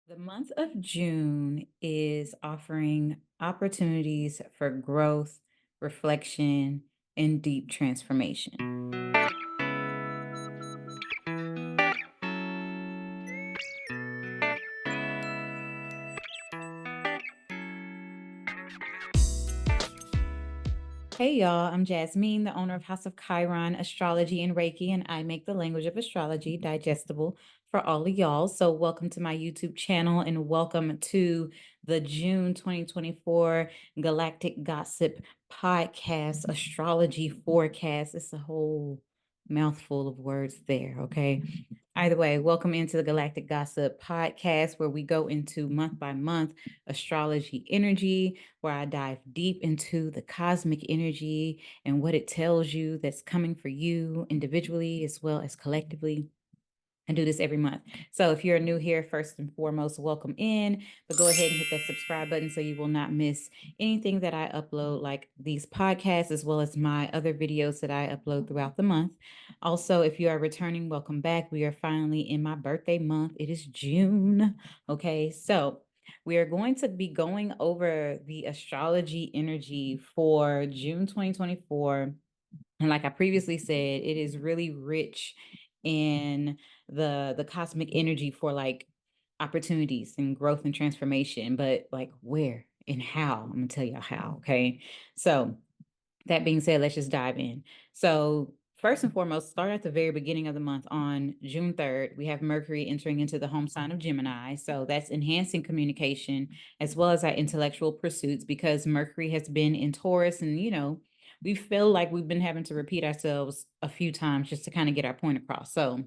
The month of June is offering opportunities for growth, reflection, and deep transformation. Hey y'all, I'm Jasmeen, the owner of House of Chiron, Astrology, and Reiki, and I make the language of astrology digestible for all of y'all. So, welcome to my YouTube channel and welcome to the June 2024 Galactic Gossip Podcast Astrology Forecast. It's a whole mouthful of words there, okay? Either way, welcome into the Galactic Gossip Podcast, where we go into month by month astrology energy, where I dive deep into the cosmic energy and what it tells you that's coming for you individually as well as collectively. I do this every month. So if you're new here, first and foremost, welcome in. But go ahead and hit that subscribe button so you will not miss anything that I upload, like these podcasts, as well as my other videos that I upload throughout the month. Also, if you are returning, welcome back. We are finally in my birthday month. It is June. Okay, so we are going to be going over the astrology energy for June 2024. And like I previously said, it is really rich in the cosmic energy for like opportunities and growth and transformation, but like where and how? I'm gonna tell y'all how. Okay. So that being said, let's just dive in. So first and foremost, start at the very beginning of the month on June 3rd. We have Mercury entering into the home sign of Gemini. So that's enhancing communication as well as our intellectual pursuits because Mercury has been in Taurus and, we feel like we've been having to repeat ourselves a few times just to kind of get our point across. So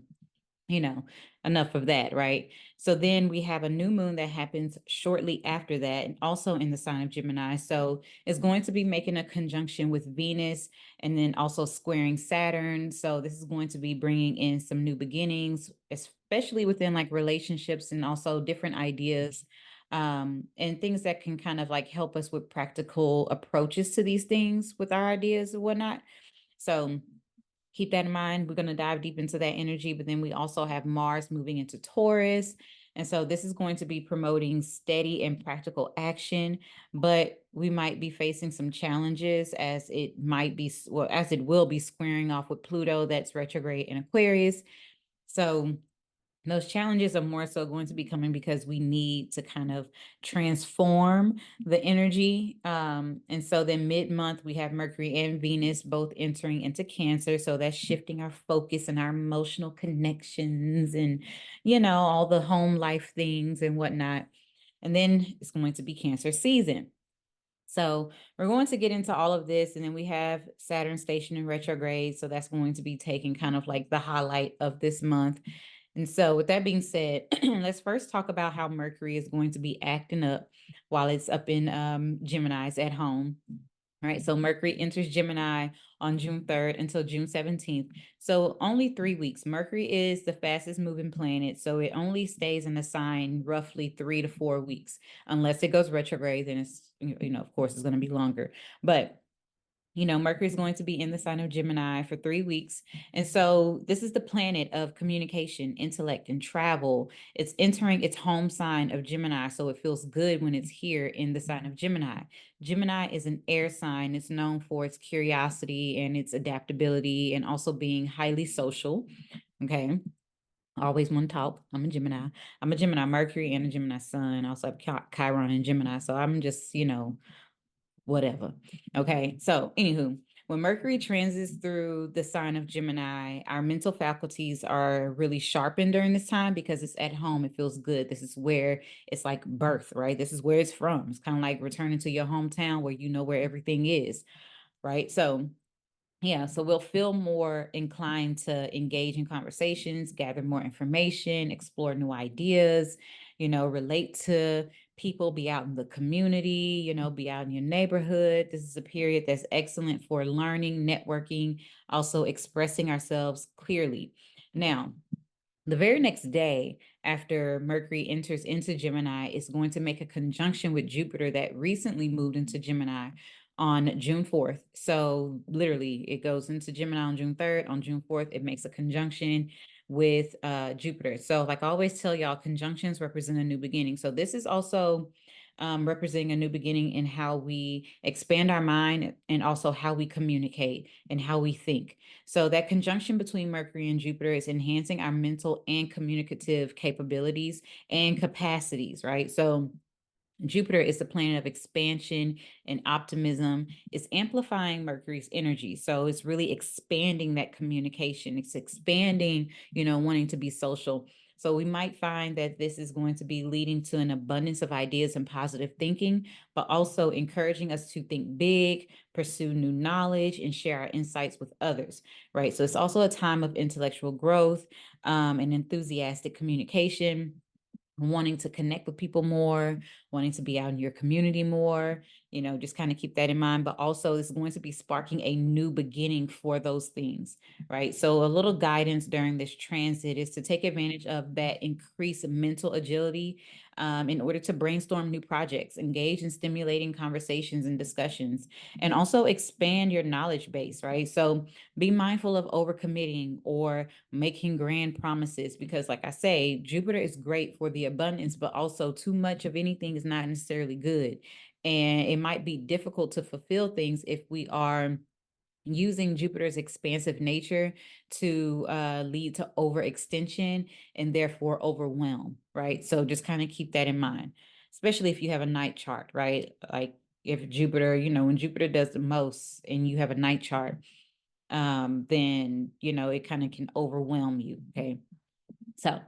you know, enough of that, right? So then we have a new moon that happens shortly after that, and also in the sign of Gemini. So it's going to be making a conjunction with Venus and then also squaring Saturn. So this is going to be bringing in some new beginnings, especially within like relationships and also different ideas and things that can kind of like help us with practical approaches to these things with our ideas and whatnot. So keep that in mind. We're going to dive deep into that energy, but then we also have Mars moving into Taurus. And so this is going to be promoting steady and practical action, but we might be facing some challenges as it might be, well, as it will be squaring off with Pluto that's retrograde in Aquarius. So those challenges are more so going to be coming because we need to kind of transform the energy. And so then mid-month, we have Mercury and Venus both entering into Cancer. So that's shifting our focus and our emotional connections and, all the home life things and whatnot. And then it's going to be Cancer season. So we're going to get into all of this. And then we have Saturn station in retrograde. So that's going to be taking kind of like the highlight of this month. And so, with that being said, let's first talk about how Mercury is going to be acting up while it's up in Gemini's at home. All right, so Mercury enters Gemini on June 3rd until June 17th. So only 3 weeks. Mercury is the fastest moving planet. So it only stays in the sign roughly 3 to 4 weeks. Unless it goes retrograde, then it's, of course, it's going to be longer. But Mercury is going to be in the sign of Gemini for 3 weeks. And so this is the planet of communication, intellect, and travel. It's entering its home sign of Gemini. So it feels good when it's here in the sign of Gemini. Gemini is an air sign. It's known for its curiosity and its adaptability and also being highly social. Okay. Always want to talk. I'm a Gemini. I'm a Gemini Mercury and a Gemini Sun. I also have Chiron and Gemini. So I'm just, whatever. Okay. So, anywho, when Mercury transits through the sign of Gemini, our mental faculties are really sharpened during this time because it's at home. It feels good. This is where it's like birth, right? This is where it's from. It's kind of like returning to your hometown where you know where everything is, right? So, yeah, so we'll feel more inclined to engage in conversations, gather more information, explore new ideas, relate to people, be out in the community, be out in your neighborhood. This is a period that's excellent for learning, networking, also expressing ourselves clearly. Now, the very next day after Mercury enters into Gemini, is going to make a conjunction with Jupiter that recently moved into Gemini on June 4th. So literally it goes into Gemini on June 3rd. On June 4th, it makes a conjunction with Jupiter. So like I always tell y'all, conjunctions represent a new beginning. So this is also representing a new beginning in how we expand our mind and also how we communicate and how we think. So that conjunction between Mercury and Jupiter is enhancing our mental and communicative capabilities and capacities, right? So Jupiter is the planet of expansion and optimism. It's amplifying Mercury's energy. So it's really expanding that communication. It's expanding, wanting to be social. So we might find that this is going to be leading to an abundance of ideas and positive thinking, but also encouraging us to think big, pursue new knowledge, and share our insights with others, right? So it's also a time of intellectual growth and enthusiastic communication, wanting to connect with people more, wanting to be out in your community more, just kind of keep that in mind. But also, it's going to be sparking a new beginning for those things, right? So, a little guidance during this transit is to take advantage of that increased mental agility in order to brainstorm new projects, engage in stimulating conversations and discussions, and also expand your knowledge base, right? So, be mindful of overcommitting or making grand promises because, like I say, Jupiter is great for the abundance, but also too much of anything is not necessarily good. And it might be difficult to fulfill things if we are using Jupiter's expansive nature to lead to overextension and therefore overwhelm, right? So just kind of keep that in mind, especially if you have a night chart, right? Like if Jupiter, when Jupiter does the most and you have a night chart, then it kind of can overwhelm you. Okay. So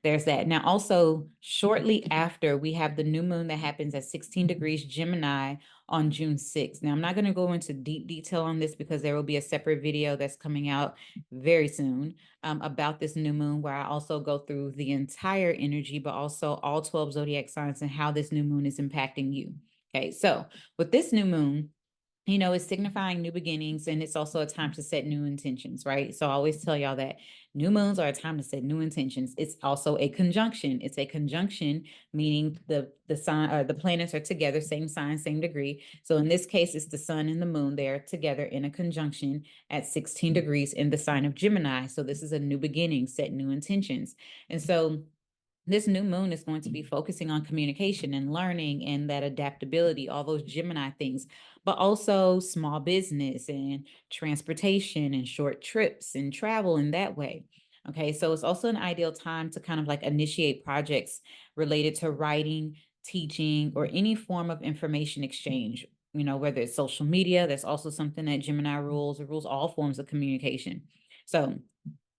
there's that. Now, also shortly after, we have the new moon that happens at 16 degrees Gemini on June 6th. Now, I'm not going to go into deep detail on this because there will be a separate video that's coming out very soon about this new moon, where I also go through the entire energy, but also all 12 zodiac signs and how this new moon is impacting you. Okay, so with this new moon, it's signifying new beginnings, and it's also a time to set new intentions, right? So I always tell y'all that new moons are a time to set new intentions. It's also a conjunction. It's a conjunction, meaning the sign or the planets are together, same sign, same degree. So in this case, it's the sun and the moon. They're together in a conjunction at 16 degrees in the sign of Gemini. So this is a new beginning, set new intentions. And so this new moon is going to be focusing on communication and learning and that adaptability, all those Gemini things, but also small business and transportation and short trips and travel in that way. Okay, so it's also an ideal time to kind of like initiate projects related to writing, teaching, or any form of information exchange. Whether it's social media, that's also something that Gemini rules. It rules all forms of communication. So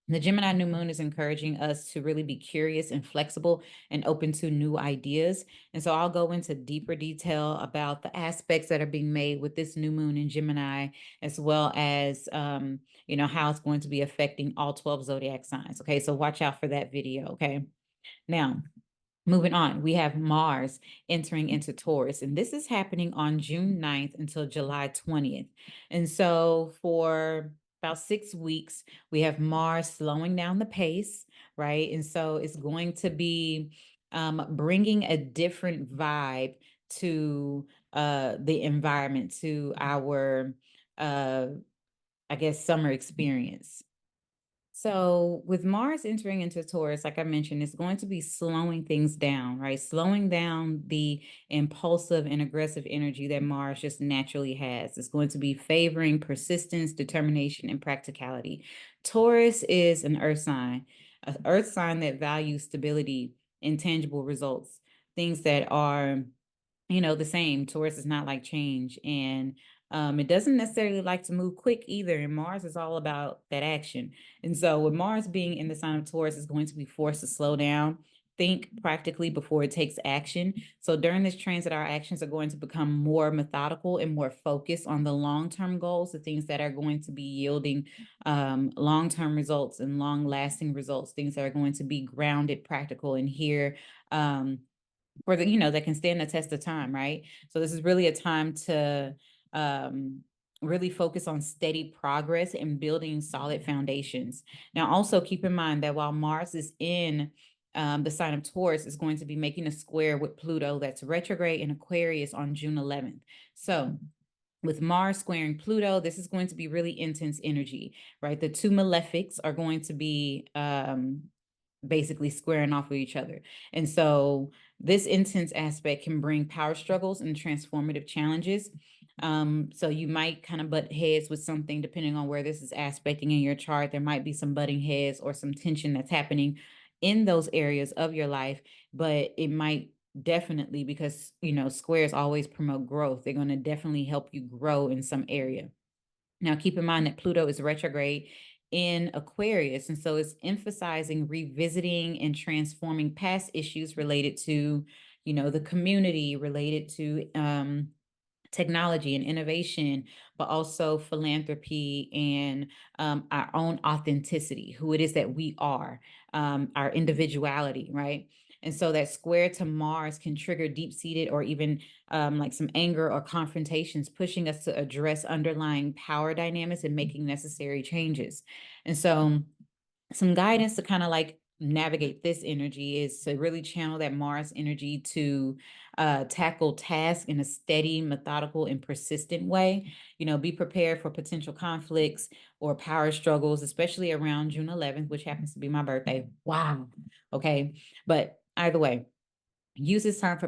the Gemini new moon is encouraging us to really be curious and flexible and open to new ideas. And so I'll go into deeper detail about the aspects that are being made with this new moon in Gemini, as well as, how it's going to be affecting all 12 zodiac signs. Okay, so watch out for that video. Okay, now moving on, we have Mars entering into Taurus, and this is happening on June 9th until July 20th. And so for about 6 weeks, we have Mars slowing down the pace, right? And so it's going to be bringing a different vibe to the environment, to our, I guess, summer experience. So with Mars entering into Taurus, like I mentioned, it's going to be slowing things down, right? Slowing down the impulsive and aggressive energy that Mars just naturally has. It's going to be favoring persistence, determination, and practicality. Taurus is an earth sign that values stability, intangible results, things that are the same. Taurus is not like change. And it doesn't necessarily like to move quick either. And Mars is all about that action. And so with Mars being in the sign of Taurus, is going to be forced to slow down, think practically before it takes action. So during this transit, our actions are going to become more methodical and more focused on the long-term goals, the things that are going to be yielding long-term results and long-lasting results, things that are going to be grounded, practical, and here for that can stand the test of time, right? So this is really a time to really focus on steady progress and building solid foundations. Now, also keep in mind that while Mars is in the sign of Taurus, is going to be making a square with Pluto that's retrograde in Aquarius on June 11th. So With Mars squaring Pluto, this is going to be really intense energy, right? The two malefics are going to be basically squaring off with each other. And so this intense aspect can bring power struggles and transformative challenges. So you might kind of butt heads with something depending on where this is aspecting in your chart. There might be some butting heads or some tension that's happening in those areas of your life, but it might definitely, because squares always promote growth. They're going to definitely help you grow in some area. Now, keep in mind that Pluto is retrograde in Aquarius, and so it's emphasizing revisiting and transforming past issues related to, the community, related to technology and innovation, but also philanthropy and our own authenticity, who it is that we are, our individuality, right? And so that square to Mars can trigger deep-seated or even like some anger or confrontations, pushing us to address underlying power dynamics and making necessary changes. And so some guidance to kind of like navigate this energy is to really channel that Mars energy to tackle tasks in a steady, methodical, and persistent way. Be prepared for potential conflicts or power struggles, especially around June 11th, which happens to be my birthday. Wow. Okay. But either way, use this time for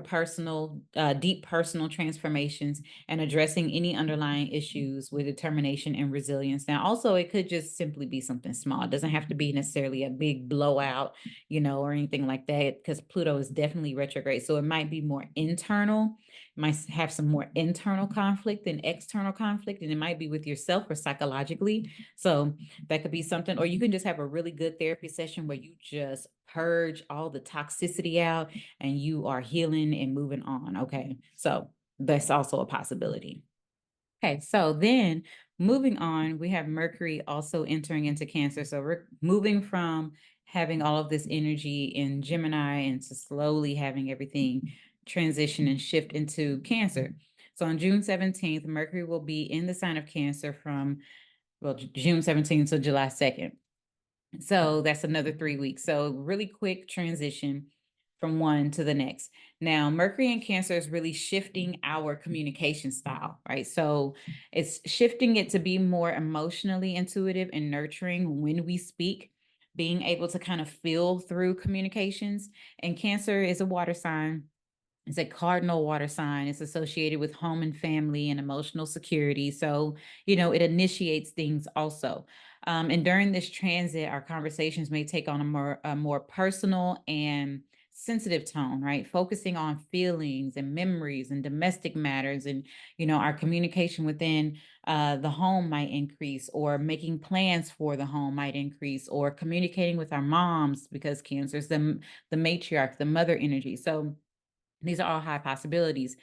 deep personal transformations and addressing any underlying issues with determination and resilience. Now, also, it could just simply be something small. It doesn't have to be necessarily a big blowout, or anything like that, because Pluto is definitely retrograde. So it might be more internal, might have some more internal conflict than external conflict, and it might be with yourself or psychologically. So that could be something, or you can just have a really good therapy session where you just purge all the toxicity out and you are healing and moving on. Okay. So that's also a possibility. Okay. So then moving on, we have Mercury also entering into Cancer. So we're moving from having all of this energy in Gemini and to slowly having everything transition and shift into Cancer. So on June 17th, Mercury will be in the sign of Cancer from, June 17th to July 2nd. So that's another 3 weeks. So really quick transition from one to the next. Now, Mercury in Cancer is really shifting our communication style, right? So it's shifting it to be more emotionally intuitive and nurturing when we speak, being able to kind of feel through communications. And Cancer is a water sign. It's a cardinal water sign. It's associated with home and family and emotional security. So, it initiates things also. And during this transit, our conversations may take on a more personal and sensitive tone, right? Focusing on feelings and memories and domestic matters. And, our communication within the home might increase, or making plans for the home might increase, or communicating with our moms, because Cancer is the matriarch, the mother energy. So, these are all high possibilities.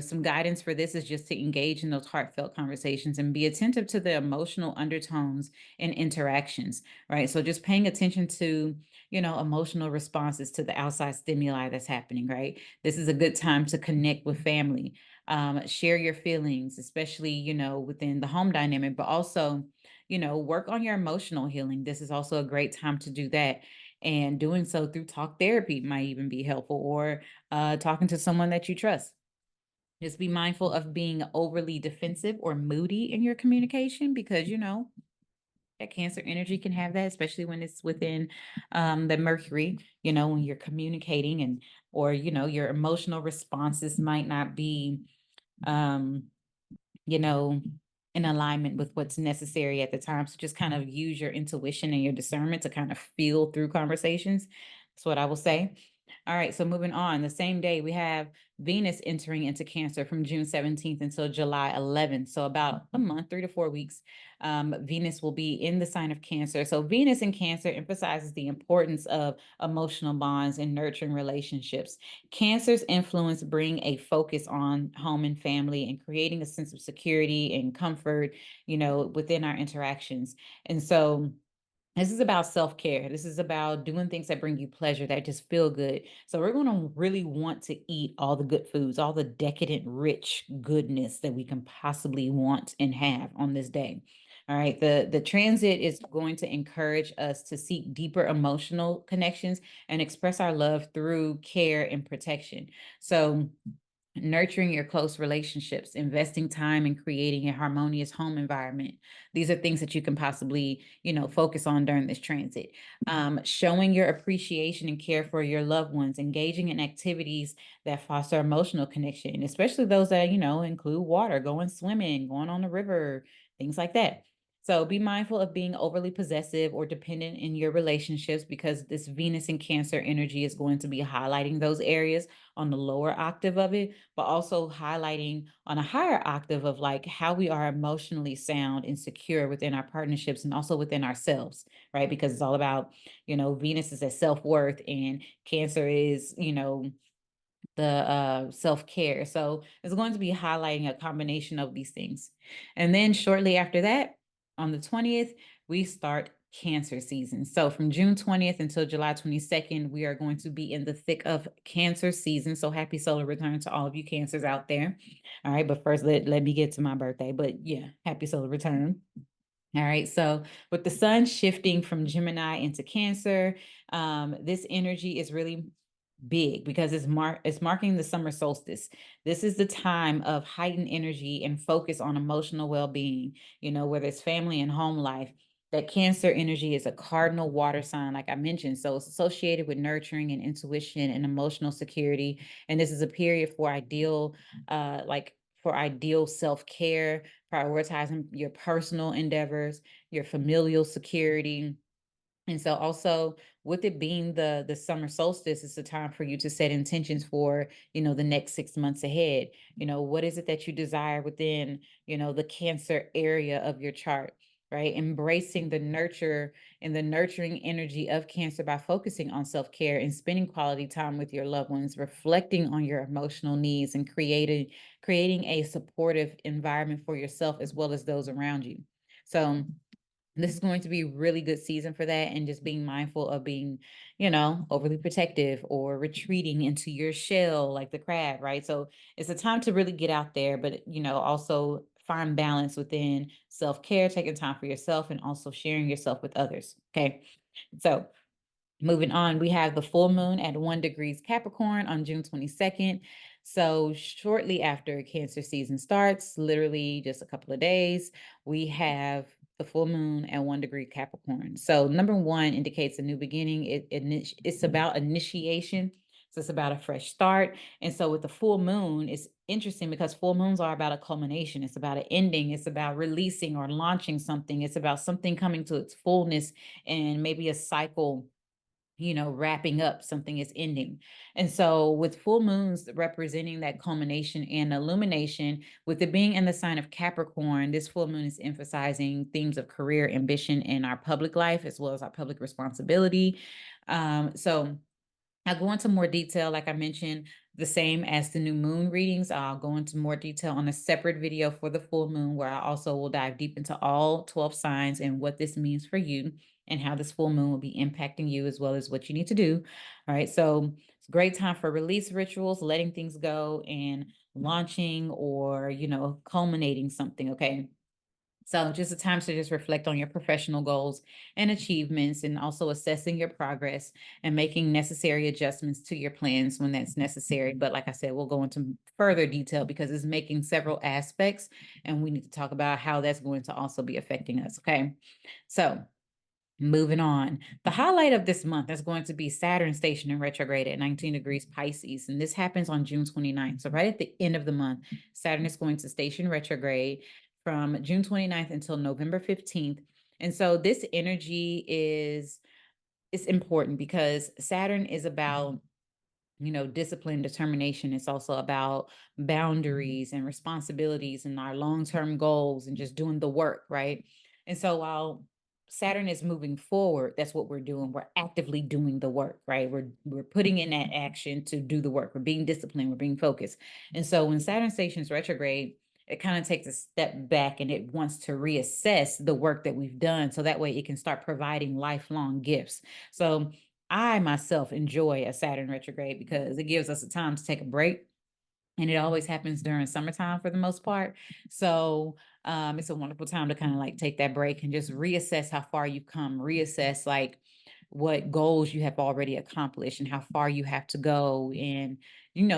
Some guidance for this is just to engage in those heartfelt conversations and be attentive to the emotional undertones and interactions, right? So just paying attention to, emotional responses to the outside stimuli that's happening, right? This is a good time to connect with family, share your feelings, especially, within the home dynamic, but also, work on your emotional healing. This is also a great time to do that. And doing so through talk therapy might even be helpful, or talking to someone that you trust. Just be mindful of being overly defensive or moody in your communication, because that Cancer energy can have that, especially when it's within the Mercury. When you're communicating, and or your emotional responses might not be um, in alignment with what's necessary at the time. So just kind of use your intuition and your discernment to kind of feel through conversations. That's what I will say. All right, so moving on, the same day we have Venus entering into Cancer from June 17th until July 11th. So about a month, 3 to 4 weeks, Venus will be in the sign of Cancer. So Venus in Cancer emphasizes the importance of emotional bonds and nurturing relationships. Cancer's influence bring a focus on home and family and creating a sense of security and comfort, within our interactions. And so this is about self-care. This is about doing things that bring you pleasure, that just feel good. So we're going to really want to eat all the good foods, all the decadent, rich goodness that we can possibly want and have on this day. All right. The transit is going to encourage us to seek deeper emotional connections and express our love through care and protection. So nurturing your close relationships, investing time in creating a harmonious home environment. These are things that you can possibly, focus on during this transit. Showing your appreciation and care for your loved ones, engaging in activities that foster emotional connection, especially those that, include water, going swimming, going on the river, things like that. So be mindful of being overly possessive or dependent in your relationships, because this Venus and Cancer energy is going to be highlighting those areas on the lower octave of it, but also highlighting on a higher octave of like how we are emotionally sound and secure within our partnerships and also within ourselves, right? Because it's all about, Venus is a self-worth, and Cancer is, the self-care. So it's going to be highlighting a combination of these things. And then shortly after that, on the 20th, we start Cancer season. So from June 20th until July 22nd, we are going to be in the thick of Cancer season. So happy solar return to all of you Cancers out there. All right, but first let me get to my birthday. But yeah, happy solar return. All right, so with the sun shifting from Gemini into Cancer, this energy is really big because it's marking the summer solstice. This is the time of heightened energy and focus on emotional well-being, whether it's family and home life. That Cancer energy is a cardinal water sign, like I mentioned. So it's associated with nurturing and intuition and emotional security. And this is a period for ideal self-care, prioritizing your personal endeavors, your familial security. And so also with it being the summer solstice, it's a time for you to set intentions for, the next 6 months ahead. What is it that you desire within, the Cancer area of your chart, right? Embracing the nurture and the nurturing energy of Cancer by focusing on self-care and spending quality time with your loved ones, reflecting on your emotional needs and creating a supportive environment for yourself as well as those around you. So this is going to be a really good season for that, and just being mindful of being, overly protective or retreating into your shell like the crab, right? So it's a time to really get out there, but, also find balance within self-care, taking time for yourself, and also sharing yourself with others. Okay. So moving on, we have the full moon at 1 degrees Capricorn on June 22nd. So shortly after Cancer season starts, literally just a couple of days, we have the full moon at 1 degree Capricorn. So number one indicates a new beginning. It's about initiation. So it's about a fresh start. And so with the full moon, it's interesting because full moons are about a culmination. It's about an ending. It's about releasing or launching something. It's about something coming to its fullness, and maybe a cycle, wrapping up, something is ending. And so with full moons representing that culmination and illumination, with it being in the sign of Capricorn, this full moon is emphasizing themes of career ambition in our public life as well as our public responsibility. So I'll go into more detail, like I mentioned, the same as the new moon readings. I'll go into more detail on a separate video for the full moon, where I also will dive deep into all 12 signs and what this means for you and how this full moon will be impacting you as well as what you need to do. All right. So it's a great time for release rituals, letting things go, and launching or, culminating something. Okay. So just a time to just reflect on your professional goals and achievements, and also assessing your progress and making necessary adjustments to your plans when that's necessary. But like I said, we'll go into further detail because it's making several aspects, and we need to talk about how that's going to also be affecting us. Okay. So moving on, the highlight of this month is going to be Saturn station in retrograde at 19 degrees Pisces. And this happens on June 29th. So right at the end of the month, Saturn is going to station retrograde from June 29th until November 15th. And so this energy is important because Saturn is about, discipline, determination. It's also about boundaries and responsibilities and our long-term goals and just doing the work, right? And so while Saturn is moving forward, that's what we're doing. We're actively doing the work, right? We're putting in that action to do the work. We're being disciplined, we're being focused. And so when Saturn stations retrograde, it kind of takes a step back and it wants to reassess the work that we've done, so that way it can start providing lifelong gifts. So I myself enjoy a Saturn retrograde because it gives us a time to take a break. And it always happens during summertime for the most part. So it's a wonderful time to kind of like take that break and just reassess how far you've come, reassess like what goals you have already accomplished and how far you have to go, and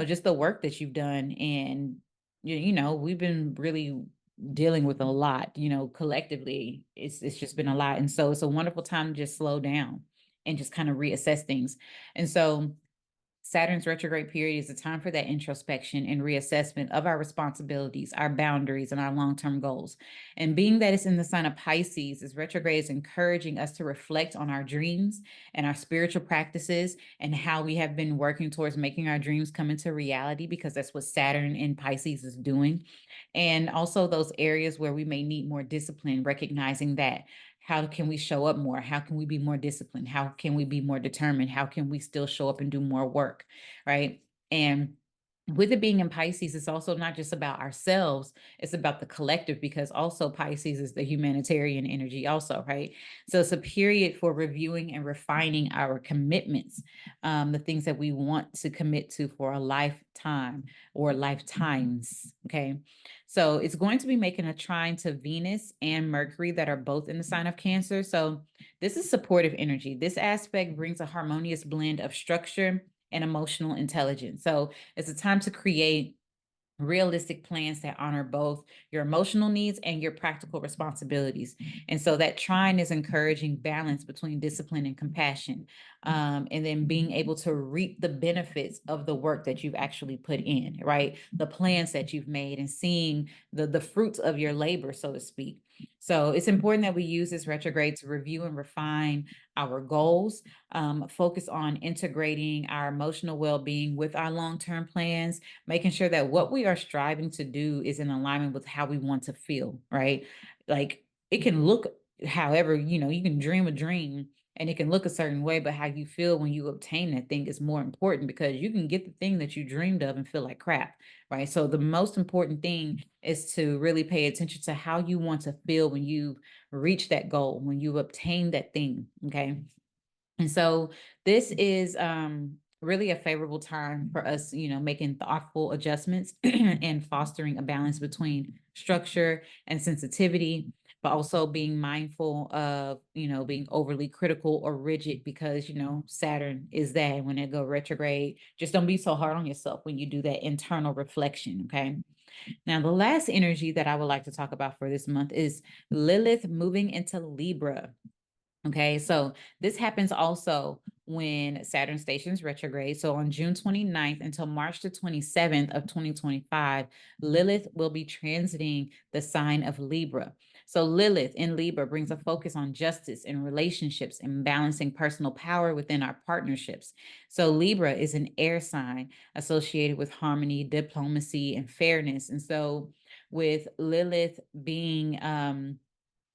just the work that you've done. And we've been really dealing with a lot, collectively. It's just been a lot. And so it's a wonderful time to just slow down and just kind of reassess things. And so Saturn's retrograde period is a time for that introspection and reassessment of our responsibilities, our boundaries, and our long-term goals. And being that it's in the sign of Pisces, this retrograde is encouraging us to reflect on our dreams and our spiritual practices and how we have been working towards making our dreams come into reality, because that's what Saturn in Pisces is doing. And also those areas where we may need more discipline, recognizing that. How can we show up more? How can we be more disciplined? How can we be more determined? How can we still show up and do more work, right? And with it being in Pisces, it's also not just about ourselves, it's about the collective, because also Pisces is the humanitarian energy also, right? So it's a period for reviewing and refining our commitments, the things that we want to commit to for a lifetime or lifetimes, okay? So it's going to be making a trine to Venus and Mercury that are both in the sign of Cancer. So this is supportive energy. This aspect brings a harmonious blend of structure and emotional intelligence. So it's a time to create realistic plans that honor both your emotional needs and your practical responsibilities. And so that trine is encouraging balance between discipline and compassion, and then being able to reap the benefits of the work that you've actually put in, right? The plans that you've made and seeing the fruits of your labor, so to speak. So it's important that we use this retrograde to review and refine our goals, focus on integrating our emotional well-being with our long-term plans, making sure that what we are striving to do is in alignment with how we want to feel, right? Like, it can look however, you can dream a dream and it can look a certain way, but how you feel when you obtain that thing is more important, because you can get the thing that you dreamed of and feel like crap, right? So the most important thing is to really pay attention to how you want to feel when you've reached that goal, when you've obtained that thing, okay? And so this is really a favorable time for us, making thoughtful adjustments and fostering a balance between structure and sensitivity, but also being mindful of, being overly critical or rigid, because, Saturn is that. When it go retrograde, just don't be so hard on yourself when you do that internal reflection, okay? Now, the last energy that I would like to talk about for this month is Lilith moving into Libra. Okay, so this happens also when Saturn stations retrograde. So on June 29th until March the 27th of 2025, Lilith will be transiting the sign of Libra. So Lilith in Libra brings a focus on justice in relationships and balancing personal power within our partnerships. So Libra is an air sign associated with harmony, diplomacy, and fairness. And so with Lilith being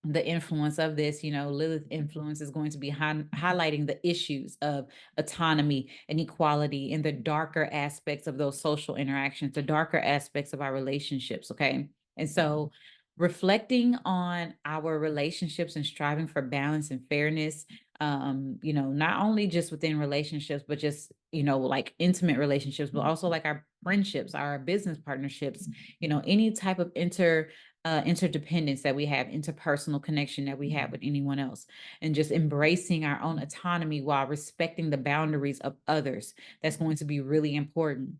the influence of this, Lilith influence is going to be highlighting the issues of autonomy and equality and the darker aspects of those social interactions, the darker aspects of our relationships, okay? And so reflecting on our relationships and striving for balance and fairness, not only just within relationships, but just, like intimate relationships, but also like our friendships, our business partnerships, any type of interdependence that we have, interpersonal connection that we have with anyone else, and just embracing our own autonomy while respecting the boundaries of others. That's going to be really important,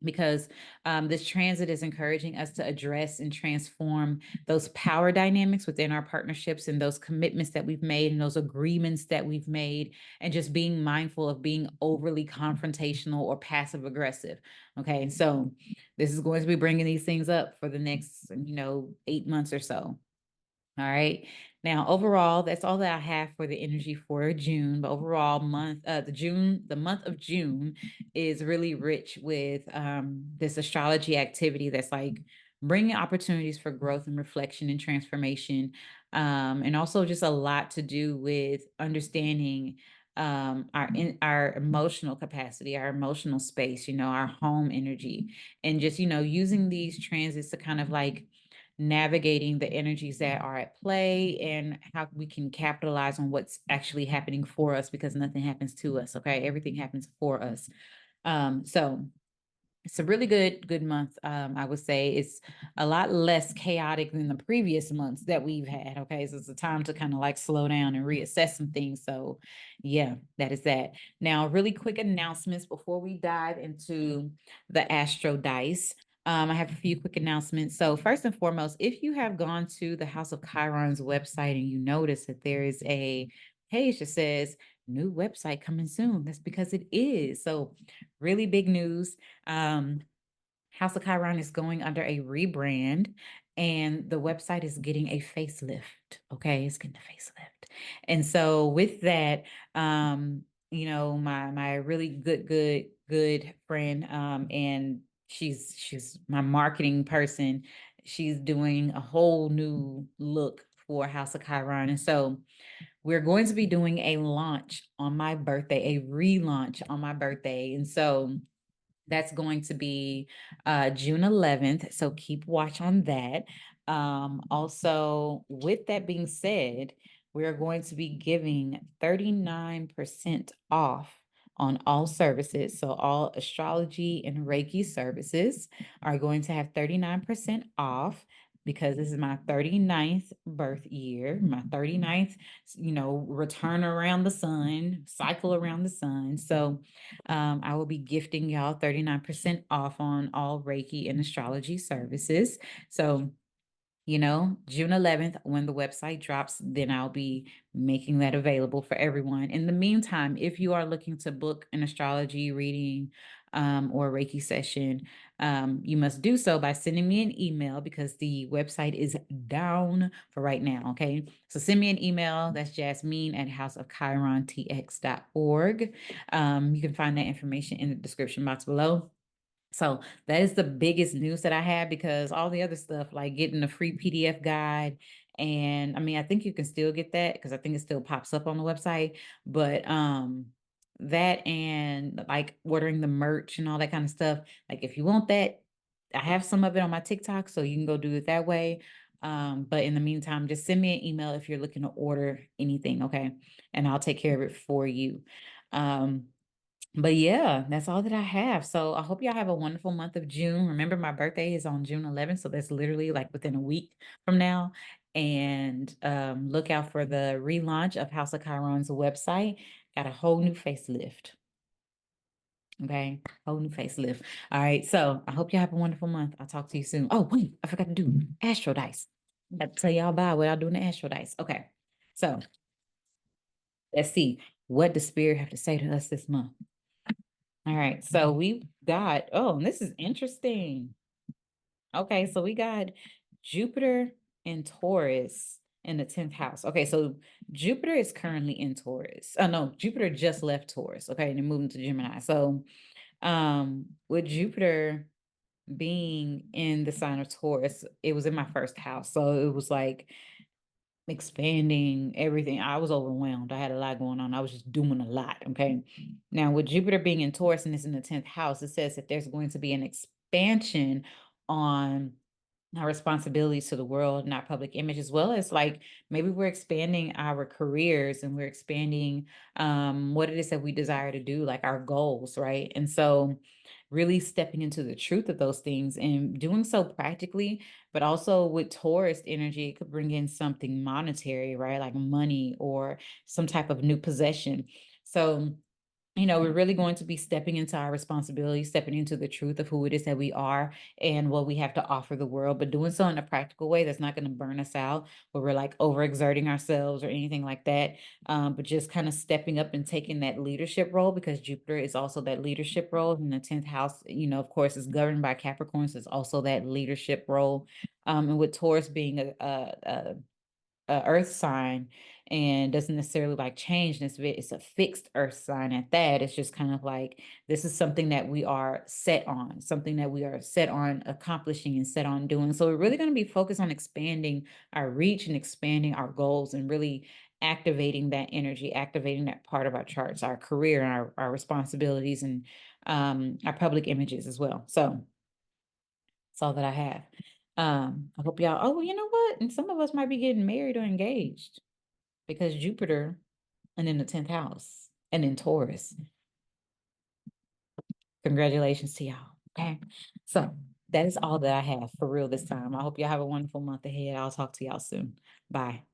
because this transit is encouraging us to address and transform those power dynamics within our partnerships and those commitments that we've made and those agreements that we've made, and just being mindful of being overly confrontational or passive aggressive. Okay, so this is going to be bringing these things up for the next 8 months or so. All right. Now, overall, that's all that I have for the energy for June. But overall, the month of June is really rich with this astrology activity that's like bringing opportunities for growth and reflection and transformation, and also just a lot to do with understanding our emotional capacity, our emotional space, our home energy, and just using these transits to kind of like navigating the energies that are at play and how we can capitalize on what's actually happening for us, because nothing happens to us, okay? Everything happens for us. So it's a really good month. I would say it's a lot less chaotic than the previous months that we've had. Okay, so it's a time to kind of like slow down and reassess some things. So, yeah, that is that. Now, really quick announcements before we dive into the Astro dice. I have a few quick announcements. So, first and foremost, if you have gone to the House of Chiron's website and you notice that there is a page that says new website coming soon, that's because it is. So, really big news. House of Chiron is going under a rebrand and the website is getting a facelift. Okay, it's getting a facelift. And so with that, my really good friend, and she's my marketing person. She's doing a whole new look for House of Chiron. And so we're going to be doing a launch on my birthday, a relaunch on my birthday. And so that's going to be June 11th. So keep watch on that. Also, with that being said, we are going to be giving 39% off on all services. So all astrology and Reiki services are going to have 39% off because this is my 39th birth year, my 39th, return around the sun, cycle around the sun. So I will be gifting y'all 39% off on all Reiki and astrology services. So, June 11th, when the website drops, then I'll be making that available for everyone. In the meantime, if you are looking to book an astrology reading or Reiki session, you must do so by sending me an email because the website is down for right now. Okay. So send me an email. That's Jasmeen at houseofchirontx.org. You can find that information in the description box below. So that is the biggest news that I have because all the other stuff, like getting a free PDF guide, and I mean, I think you can still get that because I think it still pops up on the website, but that and like ordering the merch and all that kind of stuff. Like if you want that, I have some of it on my TikTok, so you can go do it that way. But in the meantime, just send me an email if you're looking to order anything, okay? And I'll take care of it for you. But yeah, that's all that I have. So I hope y'all have a wonderful month of June. Remember, my birthday is on June 11th, so that's literally like within a week from now. And look out for the relaunch of House of Chiron's website. Got a whole new facelift. Okay, whole new facelift. All right, so I hope y'all have a wonderful month. I'll talk to you soon. Oh, wait, I forgot to do Astro dice. I got to tell y'all about without doing the Astro dice. Okay, so let's see. What does Spirit have to say to us this month? All right, so we got, oh, this is interesting. Okay, so we got Jupiter and Taurus in the 10th house. Okay, so Jupiter is currently in Taurus. Oh no, Jupiter just left Taurus. Okay, and then moving to Gemini. So with Jupiter being in the sign of Taurus, it was in my first house. So it was like expanding everything. I was overwhelmed. I had a lot going on. I was just doing a lot. Okay. Now, with Jupiter being in Taurus and it's in the 10th house, it says that there's going to be an expansion on our responsibilities to the world and our public image, as well as like maybe we're expanding our careers and we're expanding what it is that we desire to do, like our goals, right? And so really stepping into the truth of those things and doing so practically, but also with Taurus energy, it could bring in something monetary, right? Like money or some type of new possession. So we're really going to be stepping into our responsibility, stepping into the truth of who it is that we are and what we have to offer the world, but doing so in a practical way that's not going to burn us out where we're like overexerting ourselves or anything like that. But just kind of stepping up and taking that leadership role because Jupiter is also that leadership role. In the 10th house, of course, is governed by Capricorn, so it's also that leadership role. And with Taurus being a earth sign and doesn't necessarily like change this bit, it's a fixed earth sign at that. It's just kind of like this is something that we are set on, something that we are set on accomplishing and set on doing. So we're really going to be focused on expanding our reach and expanding our goals and really activating that energy, activating that part of our charts, our career, and our responsibilities, and our public images as well. So that's all that I have. I hope y'all, oh, you know what? And some of us might be getting married or engaged because Jupiter and in the 10th house and in Taurus. Congratulations to y'all. Okay. So that is all that I have for real this time. I hope y'all have a wonderful month ahead. I'll talk to y'all soon. Bye.